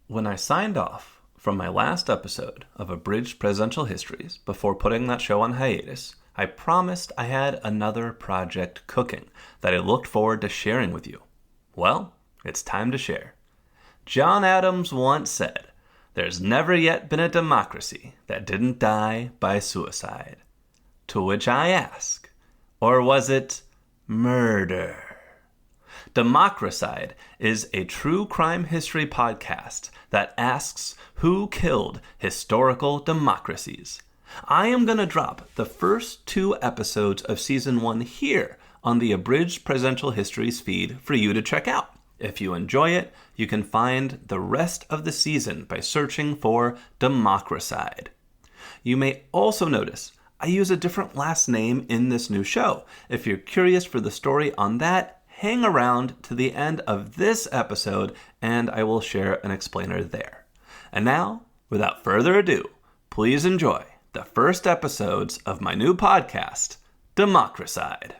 When I signed off from my last episode of Abridged Presidential Histories before putting that show on hiatus, I promised I had another project cooking that I looked forward to sharing with you. Well, it's time to share. John Adams once said, "There's never yet been a democracy that didn't die by suicide." To which I ask, or was it murder? Democricide is a true crime history podcast that asks who killed historical democracies. I am going to drop the first 2 episodes of Season 1 here on the Abridged Presidential Histories feed for you to check out. If you enjoy it, you can find the rest of the season by searching for Democricide. You may also notice I use a different last name in this new show. If you're curious for the story on that, hang around to the end of this episode and I will share an explainer there. And now, without further ado, please enjoy the first episodes of my new podcast, Democricide.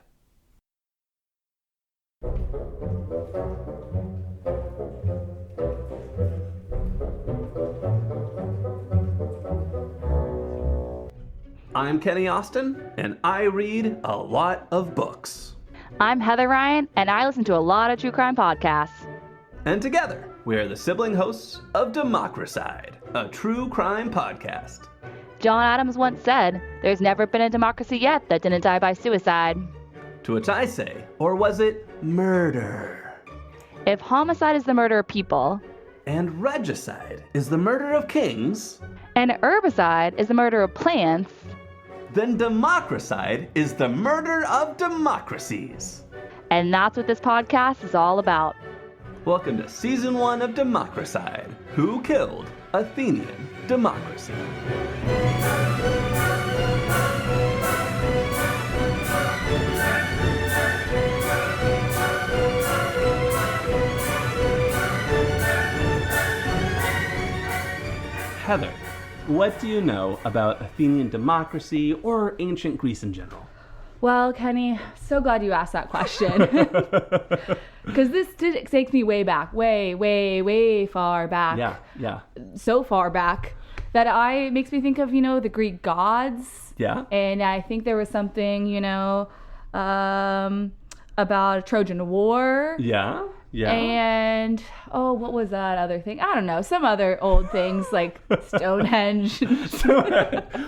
I'm Kenny Austin, and I read a lot of books. I'm Heather Ryan, and I listen to a lot of true crime podcasts. And together, we are the sibling hosts of Democricide, a true crime podcast. John Adams once said, "There's never been a democracy yet that didn't die by suicide." To which I say, or was it murder? If homicide is the murder of people, And regicide is the murder of kings, and herbicide is the murder of plants, then democricide is the murder of democracies. and that's what this podcast is all about. Welcome to Season 1 of Democricide. Who killed Athenian democracy? Heather, what do you know about Athenian democracy or ancient Greece in general? Well, Kenny, so glad you asked that question. Because this did take me way back, way far back. Yeah. So far back that it makes me think of, the Greek gods. Yeah. And I think there was something, about a Trojan War. Yeah. And, what was that other thing? I don't know. Some other old things like Stonehenge.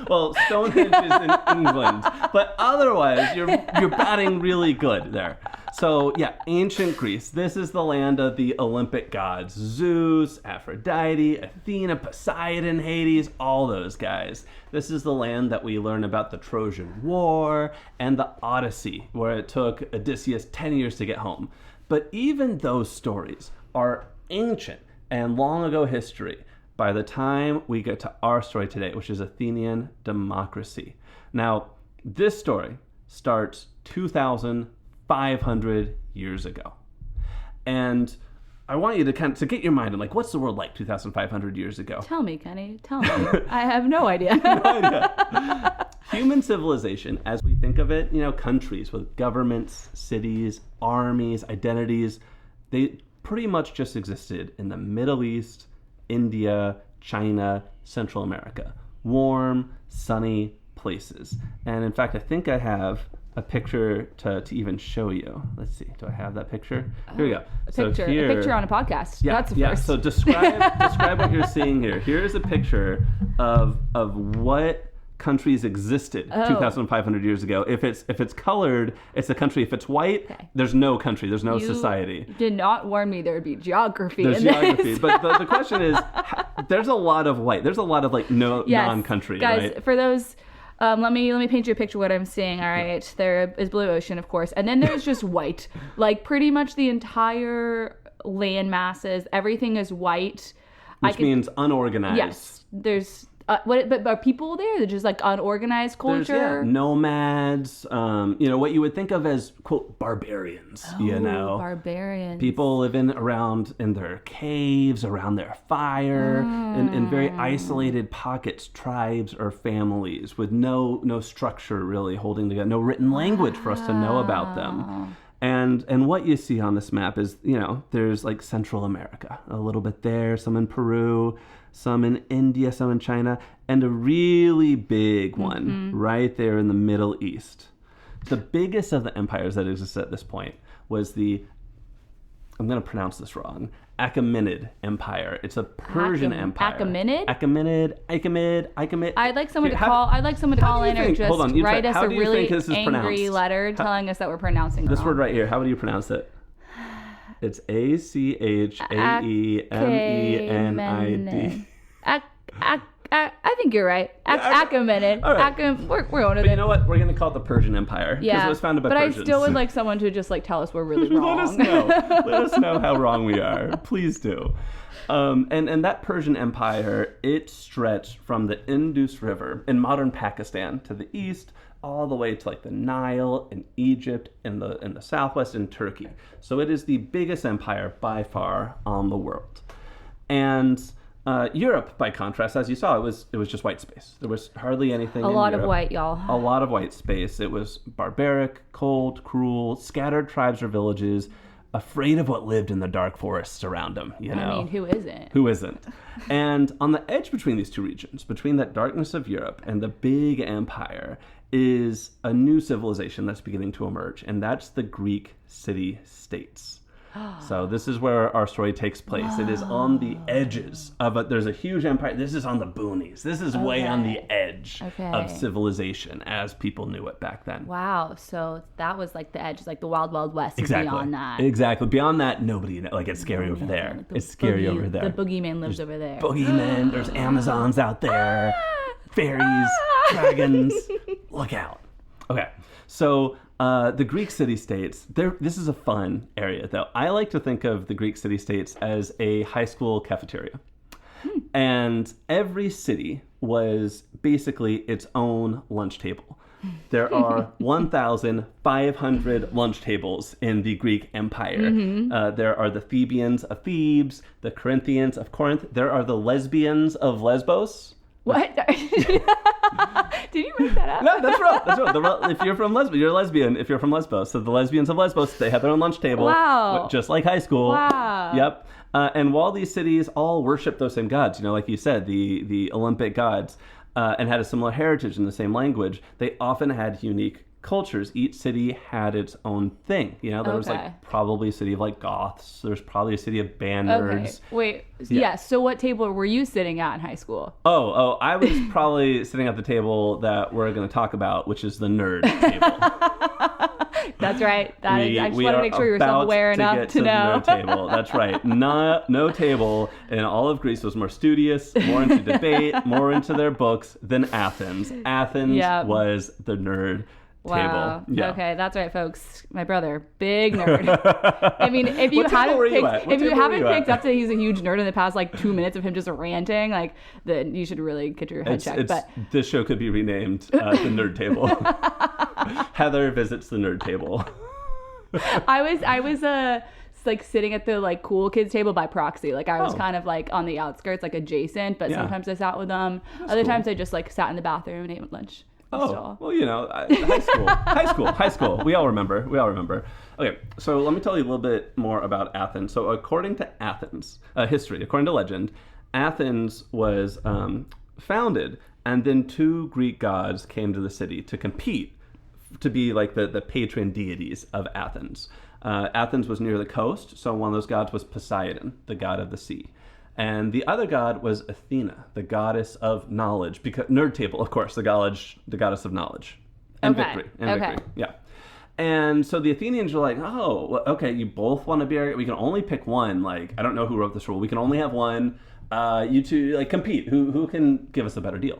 Well, Stonehenge is in England, but otherwise you're batting really good there. So yeah, ancient Greece. This is the land of the Olympic gods. Zeus, Aphrodite, Athena, Poseidon, Hades, all those guys. This is the land that we learn about the Trojan War and the Odyssey, where it took Odysseus 10 years to get home. But even those stories are ancient and long ago history by the time we get to our story today, which is Athenian democracy. Now, this story starts 2,500 years ago. And I want you to to get your mind on, what's the world like 2,500 years ago? Tell me, Kenny. Tell me. I have no idea. No idea. Human civilization, as we think of it, countries with governments, cities, armies, identities, they pretty much just existed in the Middle East, India, China, Central America. Warm, sunny places. And in fact, I think I have a picture to even show you. Let's see. Do I have that picture? Here we go. A picture on a podcast. Yeah, That's the yeah. first. So describe what you're seeing here. Here's a picture of what countries existed 2,500 years ago. If it's colored, it's a country. If it's white, there's no country. There's no society. You did not warn me there would be geography. There's in geography, this. but the question is, there's a lot of white. There's a lot of non-country. Guys, right? for those, let me paint you a picture of what I'm seeing. All right, there is blue ocean, of course, and then there's just white. Pretty much the entire land masses, everything is white. Which means unorganized. Yes, there's. But are people there? They're just unorganized culture? There's, nomads, what you would think of as, quote, barbarians, barbarians. People living around in their caves, around their fire, in very isolated pockets, tribes or families with no structure really holding together, no written language for us to know about them. And what you see on this map is, there's like Central America, a little bit there, some in Peru, some in India, some in China, and a really big one right there in the Middle East. The biggest of the empires that existed at this point was I'm going to pronounce this wrong, Achaemenid Empire. It's a Persian empire. Achaemenid? Achaemenid. I'd like someone to call in or just write us a really angry letter telling us that we're pronouncing this wrong. word right here. How would you pronounce it? It's Achaemenid. I think you're right. Achaemenid. Right. We're going with it. You know what? We're going to call it the Persian Empire. Because it was founded by Persians. But I still would like someone to just tell us we're really wrong. Let us know. Let us know how wrong we are. Please do. And that Persian Empire, it stretched from the Indus River in modern Pakistan to the east, all the way to the Nile in Egypt in the southwest in Turkey. So it is the biggest empire by far on the world. And Europe, by contrast, as you saw, it was just white space. There was hardly anything. A lot of white, y'all. A lot of white space. It was barbaric, cold, cruel, scattered tribes or villages, afraid of what lived in the dark forests around them. I mean, who isn't? Who isn't? And on the edge between these two regions, between that darkness of Europe and the big empire, is a new civilization that's beginning to emerge, and that's the Greek city-states. So this is where our story takes place. Whoa. It is on the edges of there's a huge empire. This is on the boonies. This is way on the edge of civilization as people knew it back then. Wow. So that was the edge, the wild, wild west. Exactly. Beyond that. Exactly. Beyond that, nobody knows. It's scary over there. It's scary over there. The boogeyman lives over there. Boogeymen. There's Amazons out there. Fairies. Dragons. Look out. Okay. So the Greek city-states, this is a fun area, though. I like to think of the Greek city-states as a high school cafeteria. And every city was basically its own lunch table. There are 1,500 lunch tables in the Greek Empire. There are the Thebians of Thebes, the Corinthians of Corinth. There are the lesbians of Lesbos. What? Did you make that up? No, that's right. That's right. If you're from Lesbos, you're a lesbian. If you're from Lesbos, so the lesbians of Lesbos, they have their own lunch table. Wow. Just like high school. Wow. Yep. And while these cities all worship those same gods, like you said, the Olympic gods, and had a similar heritage in the same language, they often had unique cultures. Each city had its own thing. There was probably a city of Goths. There's probably a city of Bandards. Okay. Wait. Yeah. So what table were you sitting at in high school? Oh, I was probably sitting at the table that we're going to talk about, which is the nerd table. That's right. I just want to make sure you're self-aware enough to know. The nerd table. That's right. No table in all of Greece was more studious, more into debate, more into their books than Athens. Athens was the nerd Wow. table. Yeah. Okay, that's right, folks. My brother, big nerd. I mean, if you haven't picked up that he's a huge nerd in the past 2 minutes of him just ranting, then you should really get your head checked. But this show could be renamed the Nerd Table. Heather visits the Nerd Table. I was sitting at the cool kids table by proxy. I was kind of on the outskirts, adjacent, but sometimes I sat with them. Other times I just sat in the bathroom and ate lunch. Oh, well, high school. We all remember. Okay, so let me tell you a little bit more about Athens. So according to Athens, history, according to legend, Athens was founded, and then two Greek gods came to the city to compete to be the patron deities of Athens. Athens was near the coast, so one of those gods was Poseidon, the god of the sea. And the other god was Athena, the goddess of knowledge, because nerd table, of course, the goddess of knowledge and victory. Yeah. And so the Athenians were oh, okay, you both want to be we can only pick one. I don't know who wrote this rule. We can only have one. You two compete. Who can give us a better deal?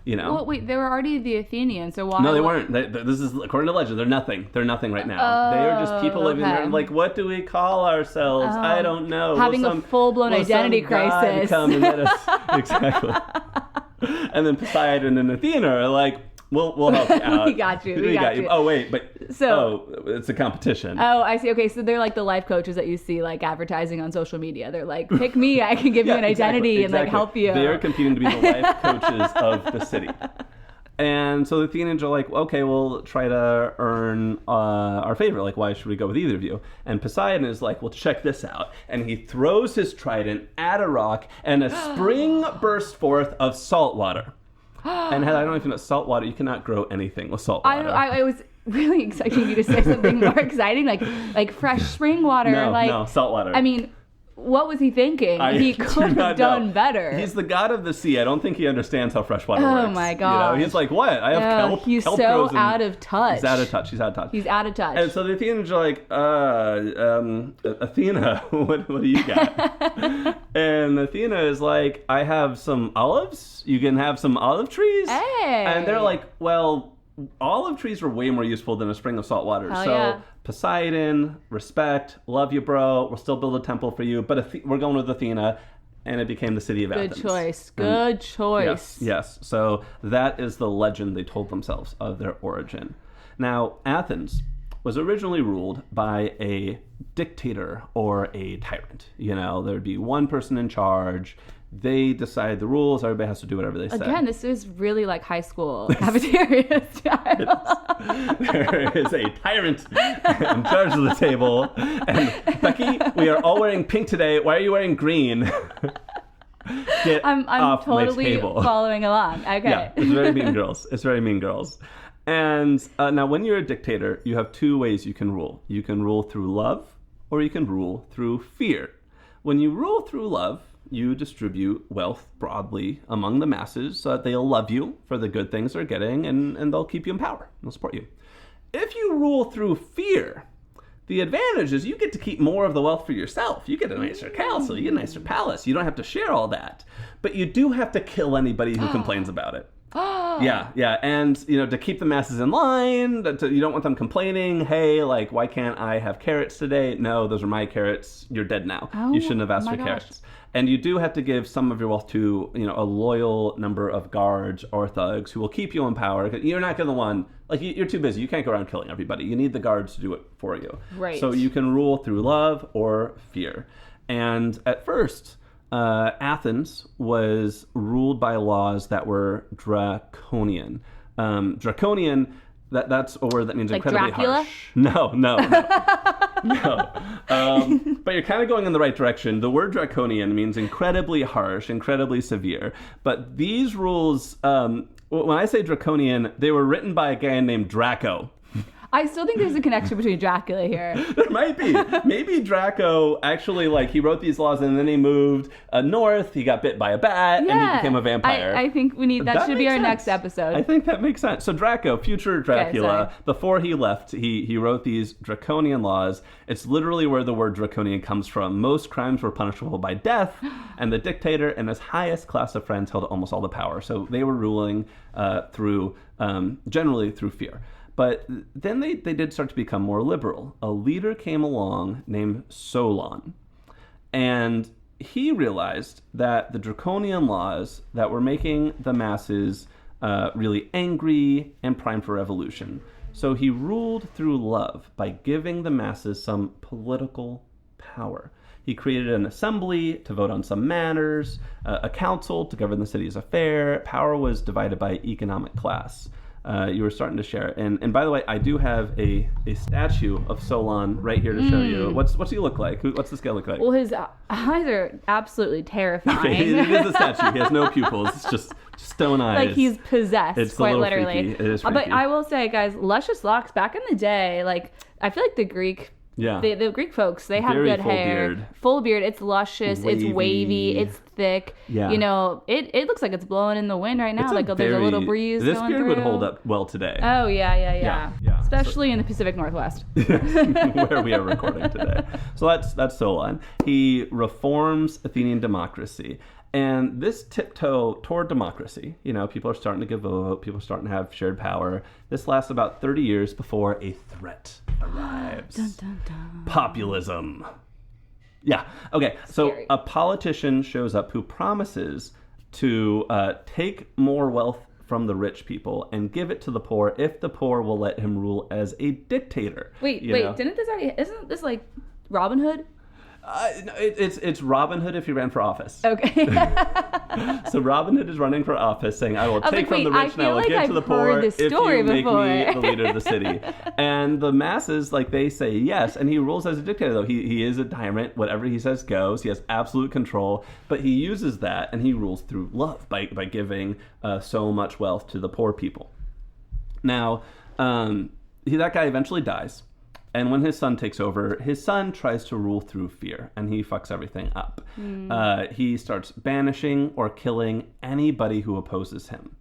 Well, wait, they were already the Athenians, so why? No, they weren't. This is according to legend. They're nothing. They're nothing right now. They are just people living there. What do we call ourselves? I don't know. Having a full-blown identity crisis. Come and let us exactly. And then Poseidon and Athena are we'll help you out. We got you. Oh wait, but it's a competition. Oh, I see. Okay, so they're the life coaches that you see advertising on social media. They're pick me, I can give you an identity and help you. They are competing to be the life coaches of the city. And so the Athenians are like, okay, we'll try to earn our favor. Like, why should we go with either of you? And Poseidon is like, well, check this out. And he throws his trident at a rock, and a spring bursts forth of salt water. And Heather, I don't know if you know, salt water, you cannot grow anything with salt water. I was really expecting you to say something more exciting, like fresh spring water. No, salt water. I mean, what was he thinking? He could have done better. He's the god of the sea. I don't think he understands how fresh water works. Oh my god! He's like, what? I have kelp. He's kelp so out of touch. He's out of touch. And so the Athenians are like, Athena, what do you got? And Athena is like, I have some olives. You can have some olive trees. Hey. And they're like, well, olive trees were way more useful than a spring of salt water. Hell so yeah. Poseidon, respect, love you, bro. We'll still build a temple for you, but we're going with Athena, and it became the city of Athens. Good choice. Yes. So that is the legend they told themselves of their origin. Now, Athens was originally ruled by a dictator or a tyrant. There'd be one person in charge. They decide the rules. Everybody has to do whatever they say. Again, this is really like high school cafeteria style. There is a tyrant in charge of the table. And Becky, we are all wearing pink today. Why are you wearing green? I'm totally following along. Okay. Yeah, it's very mean girls. And now when you're a dictator, you have two ways you can rule. You can rule through love, or you can rule through fear. When you rule through love, you distribute wealth broadly among the masses so that they'll love you for the good things they're getting, and they'll keep you in power. They'll support you. If you rule through fear, the advantage is you get to keep more of the wealth for yourself. You get a nicer castle, you get a nicer palace. You don't have to share all that. But you do have to kill anybody who complains about it. Yeah. And, to keep the masses in line, you don't want them complaining, hey, like, why can't I have carrots today? No, those are my carrots. You're dead now. You shouldn't have asked for carrots. And you do have to give some of your wealth to, a loyal number of guards or thugs who will keep you in power. You're not going to one, like, you're too busy. You can't go around killing everybody. You need the guards to do it for you. Right. So you can rule through love or fear. And at first, Athens was ruled by laws that were draconian. Draconian, that's a word that means like incredibly Dracula? harsh. No. But you're kind of going in the right direction. The word draconian means incredibly harsh, incredibly severe. But these rules, when I say draconian, they were written by a guy named Draco. I still think there's a connection between Dracula here. There might be. Maybe Draco actually, he wrote these laws and then he moved north. He got bit by a bat and he became a vampire. I think we need that should be our next episode. I think that makes sense. So Draco, future Dracula, before he left, he wrote these draconian laws. It's literally where the word draconian comes from. Most crimes were punishable by death, and the dictator and his highest class of friends held almost all the power. So they were ruling generally through fear. But then they did start to become more liberal. A leader came along named Solon, and he realized that the draconian laws that were making the masses really angry and primed for revolution. So he ruled through love by giving the masses some political power. He created an assembly to vote on some matters, a council to govern the city's affair. Power was divided by economic class. You were starting to share. And by the way, I do have a statue of Solon right here to show you. What's he look like? What's this guy look like? Well, his eyes are absolutely terrifying. It is a statue. He has no pupils. It's just stone eyes. Like he's possessed, it's quite literally. Freaky. It is freaky. But I will say, guys, luscious locks back in the day, I feel like the Greek... Yeah. The Greek folks, they have Very good hair. Beard. Full beard. It's luscious. It's wavy. It's thick. Yeah. It looks like it's blowing in the wind right now. There's a little breeze going through. This beard would hold up well today. Oh, yeah. Yeah. Especially in the Pacific Northwest. Where we are recording today. So that's Solon. He reforms Athenian democracy. And this tiptoe toward democracy, people are starting to give a vote, people are starting to have shared power. This lasts about 30 years before a threat arrives. Dun, dun, dun. Populism. Yeah. Okay. So Scary. a politician shows up who promises to take more wealth from the rich people and give it to the poor if the poor will let him rule as a dictator. Wait, isn't this like Robin Hood? It's Robin Hood if he ran for office. Okay. So Robin Hood is running for office saying, I will take from the rich and I will give to the poor if you make me the leader of the city. And the masses, like, they say yes. And he rules as a dictator, though. He is a tyrant. Whatever he says goes. He has absolute control. But he uses that and he rules through love by giving so much wealth to the poor people. Now, that guy eventually dies. And when his son takes over, his son tries to rule through fear, and he fucks everything up. He starts banishing or killing anybody who opposes him.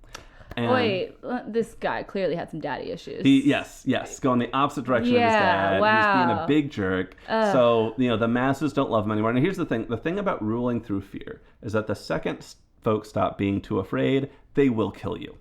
And wait, this guy clearly had some daddy issues. Yes, going the opposite direction of his dad. Wow. He's being a big jerk. So, the masses don't love him anymore. And here's the thing. The thing about ruling through fear is that the second folks stop being too afraid, they will kill you.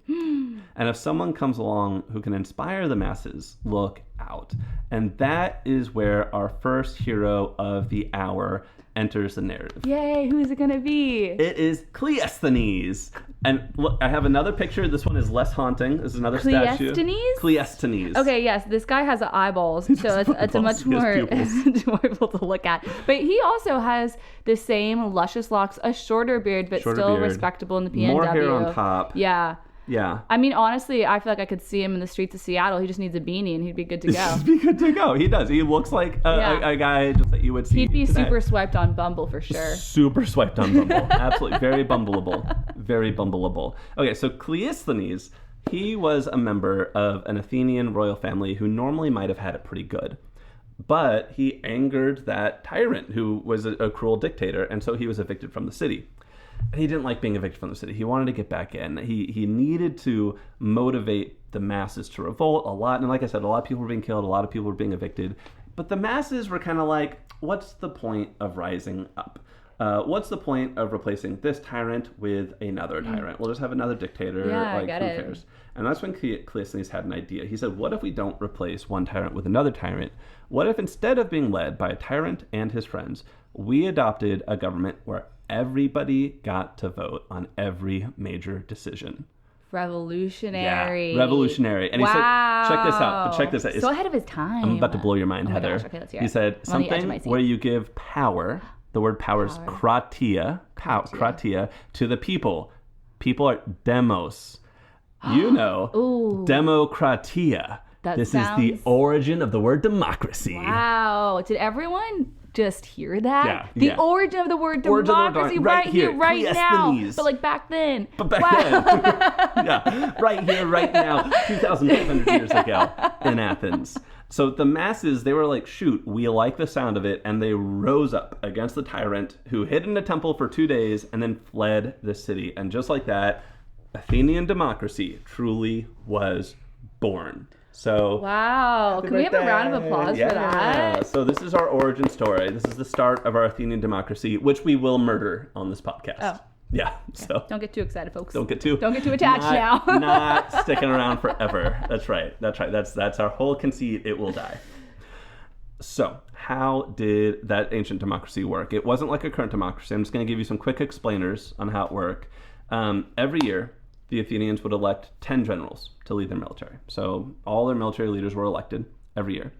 And if someone comes along who can inspire the masses, look out. And that is where our first hero of the hour enters the narrative. Yay, who's it gonna be? It is Cleisthenes. And look, I have another picture. This one is less haunting. This is another statue. Cleisthenes? Okay, yes, this guy has eyeballs, so it's a much more enjoyable to look at. But he also has the same luscious locks, a shorter beard, but still respectable in the PNW. More hair on top. Yeah. Yeah. I mean, honestly, I feel like I could see him in the streets of Seattle. He just needs a beanie and he'd be good to go. He'd be good to go. He does. He looks like a guy just that you would see. He'd be today. super swiped on Bumble for sure. Super swiped on Bumble. Absolutely. Very bumbleable. Very bumbleable. Okay, so Cleisthenes, he was a member of an Athenian royal family who normally might have had it pretty good. But he angered that tyrant who was a cruel dictator, and so he was evicted from the city. And he didn't like being evicted from the city. He wanted to get back in. He needed to motivate the masses to revolt a lot. And like I said, a lot of people were being killed. A lot of people were being evicted. But the masses were kind of like, what's the point of rising up? What's the point of replacing this tyrant with another tyrant? We'll just have another dictator. Yeah, who cares? And that's when Cleisthenes had an idea. He said, what if we don't replace one tyrant with another tyrant? What if instead of being led by a tyrant and his friends, we adopted a government where everybody got to vote on every major decision? Revolutionary. Yeah, revolutionary. And he said, check this out. Check this out. So ahead of his time. I'm about to blow your mind, Heather. Gosh, okay, let's hear he it. said something where you give power. The word power is kratia, to the people. People are demos. Democratia. This is the origin of the word democracy. Wow. Did everyone just hear that? Yeah. The origin of the word democracy right here, right now. But like back then. But back then. Yeah. Right here, right now. 2,500 years ago in Athens. So the masses, they were like, shoot, we like the sound of it. And they rose up against the tyrant who hid in a temple for 2 days and then fled the city. And just like that, Athenian democracy truly was born. So wow. Can we have a round of applause for that? So this is our origin story. This is the start of our Athenian democracy, which we will murder on this podcast. Oh. Yeah. So don't get too excited, folks. Don't get too attached now. Not sticking around forever. That's right. That's our whole conceit. It will die. So how did that ancient democracy work? It wasn't like a current democracy. I'm just going to give you some quick explainers on how it worked. Every year, the Athenians would elect 10 generals to lead their military. So all their military leaders were elected every year.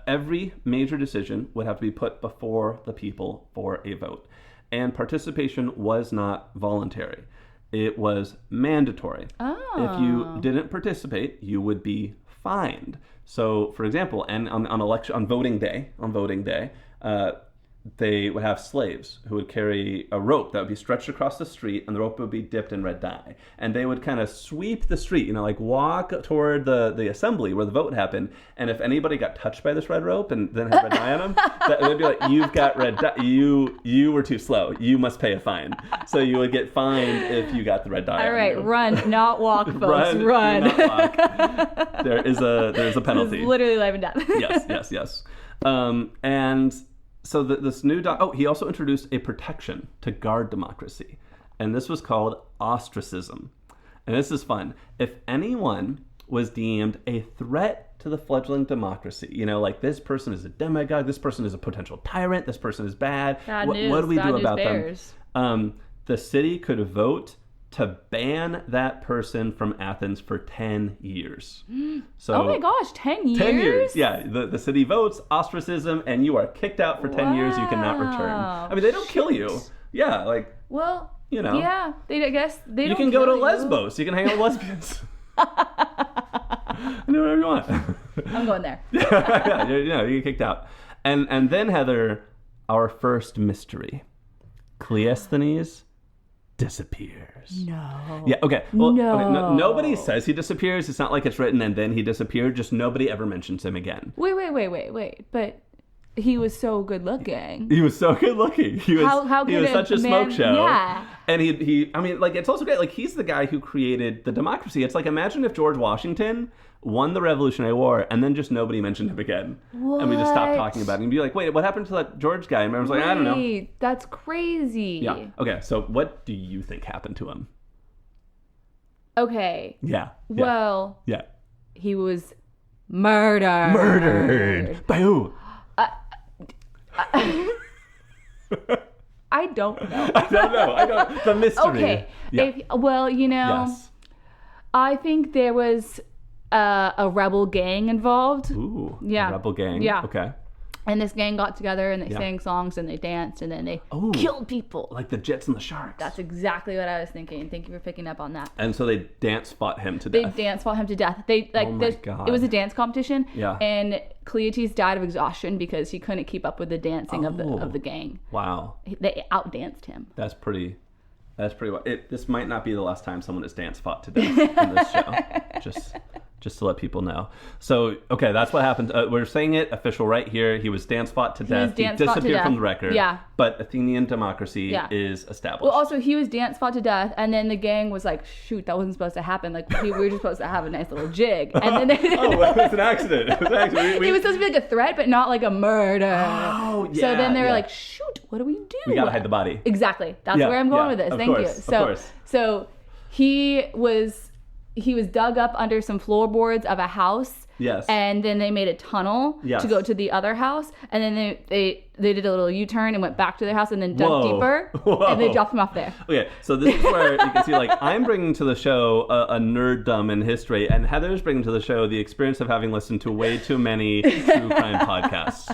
Every major decision would have to be put before the people for a vote. And participation was not voluntary. It was mandatory. Oh. If you didn't participate, you would be fined. So, for example, and on voting day, they would have slaves who would carry a rope that would be stretched across the street, and the rope would be dipped in red dye. And they would kind of sweep the street, like walk toward the assembly where the vote happened. And if anybody got touched by this red rope and then had red dye on them, they'd be like, you've got red dye. You were too slow. You must pay a fine. So you would get fined if you got the red dye. All right, on you. run, not walk, folks. Run. Not walk. There's a penalty. It's literally life and death. Yes. And so this new he also introduced a protection to guard democracy, and this was called ostracism. And this is fun. If anyone was deemed a threat to the fledgling democracy, like this person is a demagogue, this person is a potential tyrant, this person is bad. Bad news. What do we do about bears. them? The city could vote to ban that person from Athens for 10 years. So, oh my gosh, 10 years? 10 years, yeah. The city votes, ostracism, and you are kicked out for 10 years. You cannot return. I mean, they don't kill you. Yeah, like, well, you know. Yeah, I guess they don't You can go to kill you. Lesbos. You can hang out with lesbians. Do whatever you want. I'm going there. Yeah, you get kicked out. And then, Heather, our first mystery. Cleisthenes disappears. No. Yeah, okay. Well, No. Okay, nobody says he disappears. It's not like it's written and then he disappeared. Just nobody ever mentions him again. Wait. But he was so good looking. He was so good looking. He was, how he was such a smoke show. Yeah. And he, I mean, like, it's also great. Like, he's the guy who created the democracy. It's like, imagine if George Washington won the Revolutionary War and then just nobody mentioned him again. What? And we just stopped talking about him. And be like, wait, what happened to that George guy? And everyone's like, I don't know. That's crazy. Yeah. Okay, so what do you think happened to him? Okay. Yeah. Well, yeah. He was murdered. Murdered. By who? I don't know. I don't know. The mystery. Okay. Yeah. Well, Yes. I think there was a rebel gang involved. Ooh. Yeah. A rebel gang. Yeah. Okay. And this gang got together and they sang songs and they danced and then they killed people. Like the Jets and the Sharks. That's exactly what I was thinking. Thank you for picking up on that. And so they fought him to They death. fought him to death. They like Oh my God. It was a dance competition. Yeah. And Cleotes died of exhaustion because he couldn't keep up with the dancing of the gang. Wow. They outdanced him. That's pretty well. This might not be the last time someone has dance fought to death in this show. Just to let people know. So, okay, that's what happened. We're saying it official right here. He was dance fought to death. He disappeared from the record. Yeah. But Athenian democracy is established. Well, also, he was dance fought to death, and then the gang was like, shoot, that wasn't supposed to happen. Like, we were just supposed to have a nice little jig. And then it was an accident. It was an accident. It was supposed to be like a threat, but not like a murder. Oh, yeah. So then they were like, shoot, what do we do? We gotta hide the body. Exactly. That's where I'm going with this. Thank you. So he was dug up under some floorboards of a house. Yes. And then they made a tunnel to go to the other house. And then they did a little U-turn and went back to their house and then dug deeper. And they dropped him off there. Okay, so this is where you can see, like, I'm bringing to the show a nerddom in history, and Heather's bringing to the show the experience of having listened to way too many true crime podcasts.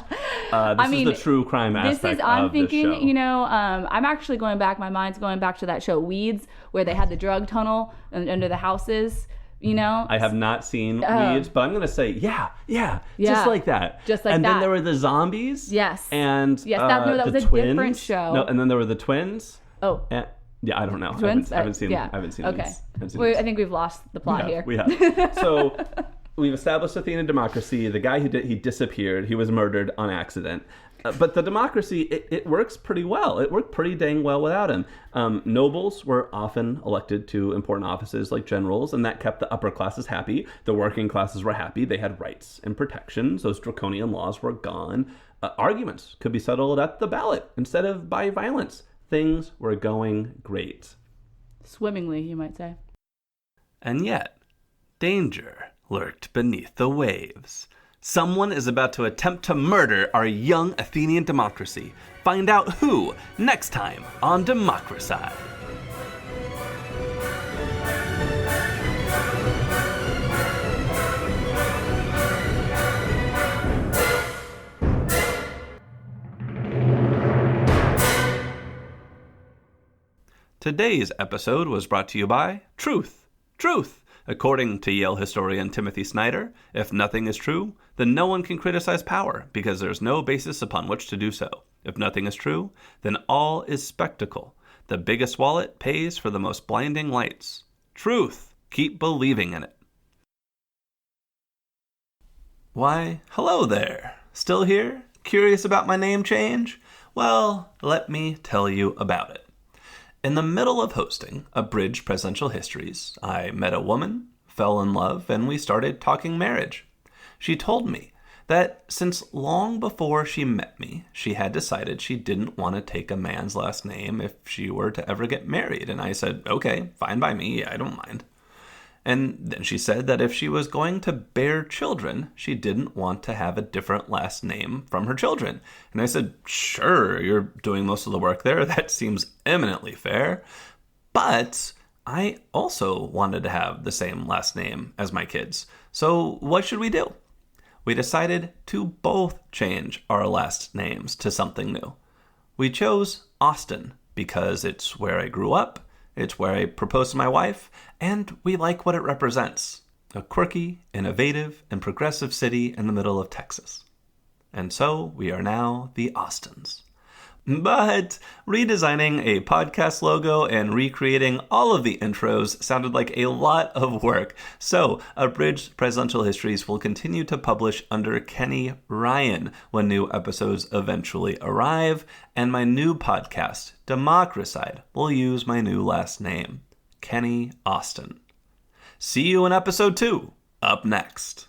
This is the true crime aspect I'm of thinking, this show. I'm actually going back, my mind's going back to that show Weeds, where they had the drug tunnel under the houses. I have not seen Weeds, but I'm going to say, yeah, just like that. Just like and that. then there were the zombies. Yes. And that was a twins. Different show. No, and then there were the twins. Oh. And, yeah, I don't know. Twins? I haven't seen Okay. Weeds. I think we've lost the plot here. We have. So we've established Athenian democracy. The guy he disappeared. He was murdered on accident. But the democracy, it works pretty well. It worked pretty dang well without him. Nobles were often elected to important offices like generals, and that kept the upper classes happy. The working classes were happy. They had rights and protections. Those draconian laws were gone. Arguments could be settled at the ballot instead of by violence. Things were going great. Swimmingly, you might say. And yet, danger lurked beneath the waves. Someone is about to attempt to murder our young Athenian democracy. Find out who next time on Democricide. Today's episode was brought to you by Truth. According to Yale historian Timothy Snyder, if nothing is true, then no one can criticize power because there's no basis upon which to do so. If nothing is true, then all is spectacle. The biggest wallet pays for the most blinding lights. Truth. Keep believing in it. Why, hello there. Still here? Curious about my name change? Well, let me tell you about it. In the middle of hosting Abridged Presidential Histories, I met a woman, fell in love, and we started talking marriage. She told me that since long before she met me, she had decided she didn't want to take a man's last name if she were to ever get married. And I said, okay, fine by me, I don't mind. And then she said that if she was going to bear children, she didn't want to have a different last name from her children. And I said, sure, you're doing most of the work there. That seems eminently fair. But I also wanted to have the same last name as my kids. So what should we do? We decided to both change our last names to something new. We chose Austin because it's where I grew up, it's where I proposed to my wife, and we like what it represents. A quirky, innovative, and progressive city in the middle of Texas. And so we are now the Austins. But redesigning a podcast logo and recreating all of the intros sounded like a lot of work. So Abridged Presidential Histories will continue to publish under Kenny Ryan when new episodes eventually arrive, and my new podcast, Democricide, will use my new last name, Kenny Austin. See you in episode 2, up next.